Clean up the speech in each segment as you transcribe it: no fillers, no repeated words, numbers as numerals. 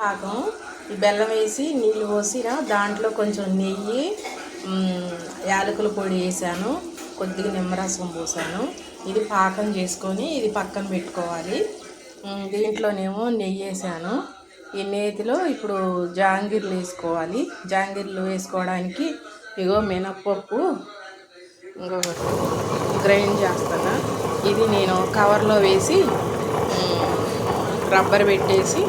పాకం ఈ బెల్లం వేసి నీళ్ళు పోసిన దాంట్లో కొంచెం నెయ్యి, యాలకుల పొడి వేసాను, కొద్దిగా నిమ్మరసం పోసాను. ఇది పాకం చేసుకొని ఇది పక్కన పెట్టుకోవాలి. దీంట్లోనేమో నెయ్యి వేసాను. ఈ నేతిలో ఇప్పుడు జాంగిర్లు వేసుకోవాలి. జాంగిర్లు వేసుకోవడానికి ఇగో మినప్పప్పు ఇంకొకటి గ్రైండ్ చేస్తాను. ఇది నేను కవర్లో వేసి రబ్బర్ పెట్టేసి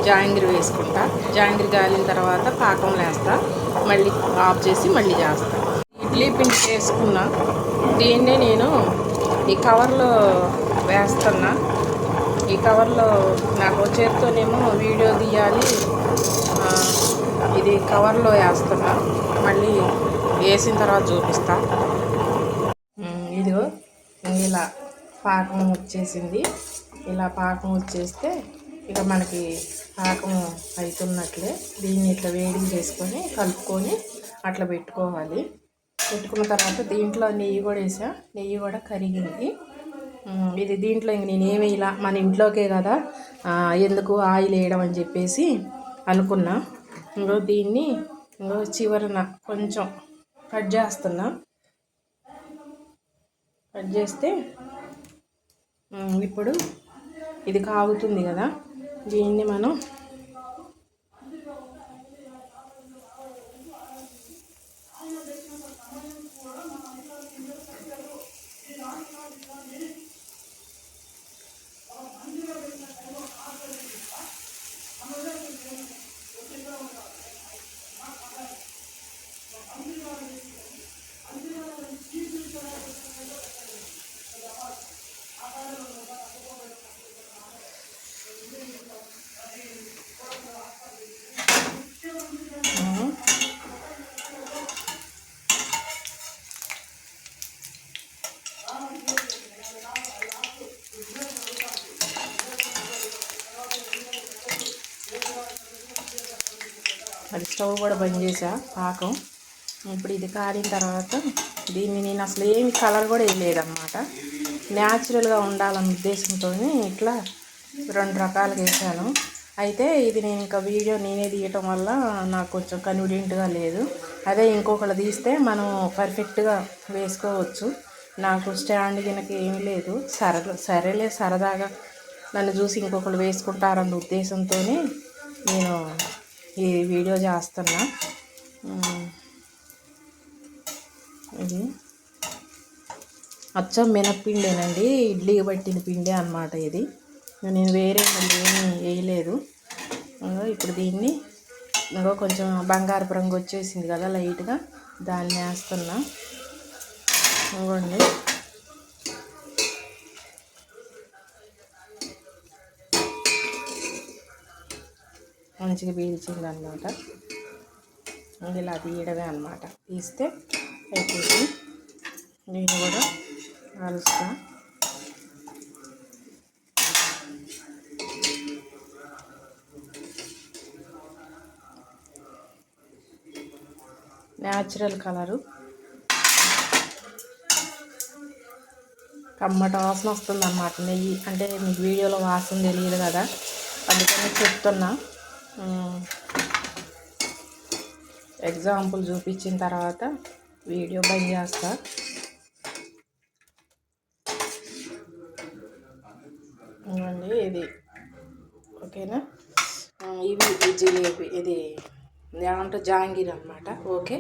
జాంగిరి వేసుకుంటా. జాంగిరి గాలిన తర్వాత పాకం వేస్తా, మళ్ళీ ఆఫ్ చేసి మళ్ళీ చేస్తా. ఇడ్లీ పిండి వేసుకున్నా. దీన్నే నేను ఈ కవర్లో వేస్తున్నా. ఈ కవర్లో నాకు చేత్తోనేమో వీడియో తీయాలి, ఇది కవర్లో వేస్తున్నా. మళ్ళీ వేసిన తర్వాత చూపిస్తా. ఇదిగో ఇలా పాకం వచ్చేసింది. ఇలా పాకం వచ్చేస్తే ఇక మనకి పాకం అవుతున్నట్లే. దీన్ని ఇట్లా వేడి చేసుకొని కలుపుకొని అట్లా పెట్టుకోవాలి. పెట్టుకున్న తర్వాత దీంట్లో నెయ్యి కూడా వేసా. నెయ్యి కూడా కరిగింది. ఇది దీంట్లో ఇంక నేనేమి ఇలా మన ఇంట్లోకే కదా, ఎందుకు ఆయిల్ వేయడం అని చెప్పేసి అనుకున్నా. ఇంకో దీన్ని ఇంకో చివరన కొంచెం కట్ చేస్తున్నా. కట్ చేస్తే ఇప్పుడు ఇది కాగుతుంది కదా, దీన్ని మనం అది స్టవ్ కూడా బంద్ చేసా పాకం. ఇప్పుడు ఇది కారిన తర్వాత దీన్ని నేను అసలు ఏమి కలర్ కూడా వేయలేదన్నమాట. న్యాచురల్గా ఉండాలన్న ఉద్దేశంతో ఇట్లా 2 రకాలుగా వేసాను. అయితే ఇది నేను ఇంకా వీడియో నేనే తీయటం వల్ల నాకు కొంచెం కన్వీనియంట్గా లేదు. అదే ఇంకొకళ్ళు తీస్తే మనం పర్ఫెక్ట్గా వేసుకోవచ్చు. నాకు స్టాండ్ గినక ఏమీ లేదు. సరేలే సరదాగా నన్ను చూసి ఇంకొకళ్ళు వేసుకుంటారన్న ఉద్దేశంతో నేను ఈ వీడియో చేస్తున్నా. ఇది అచ్చం మినప్పిండేనండి, ఇడ్లీకి పట్టిన పిండే అన్నమాట. ఇది నేను వేరే మళ్ళీ ఏమీ వేయలేదు. ఇప్పుడు దీన్ని ఇంకో కొంచెం బంగారపు రంగు వచ్చేసింది కదా లైట్గా, దాన్ని వేస్తున్నా. ఇవ్వండి, మంచిగా పీల్చింది అన్నమాట. ఇలా తీయడమే అన్నమాట. తీస్తే అయిపోయింది. నేను కూడా కలుస్తా. న్యాచురల్ కలరు, కమ్మట వాసన వస్తుంది అన్నమాట. నెయ్యి అంటే మీకు వీడియోలో వాసన తెలియదు కదా, అందుకని చెప్తున్నా. ఎగ్జాంపుల్ చూపించిన తర్వాత వీడియో బంద్ చేస్తా. ఇవ్వండి, ఇది ఓకేనా. ఇవి జిలేబీ, ఇది ఏమంటారు జాంగీర్ అన్నమాట. ఓకే.